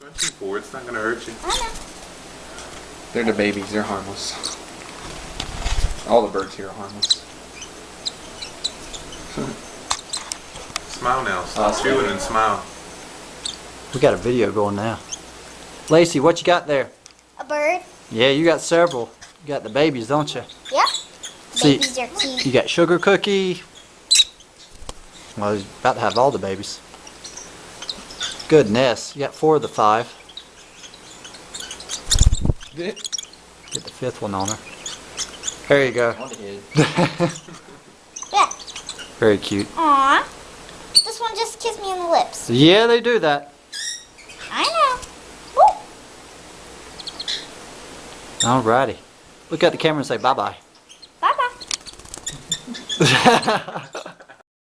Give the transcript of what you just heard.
24, it's not gonna hurt you. I know. They're the babies, they're harmless. All the birds here are harmless. Smile now. Stop chewing and smile. We got a video going now. Lacey, what you got there? A bird? Yeah, you got several. You got the babies, don't you? Yep. See, Babies are cute. you got Sugar Cookie. Well, he's about to have all the babies. Goodness, you got 4 of the 5. Get the 5th one on her. There you go. Yeah. Very cute. Aw. This one just kissed me on the lips. Yeah, they do that. I know. Woo. Alrighty. Look at the camera and say bye-bye. Bye-bye.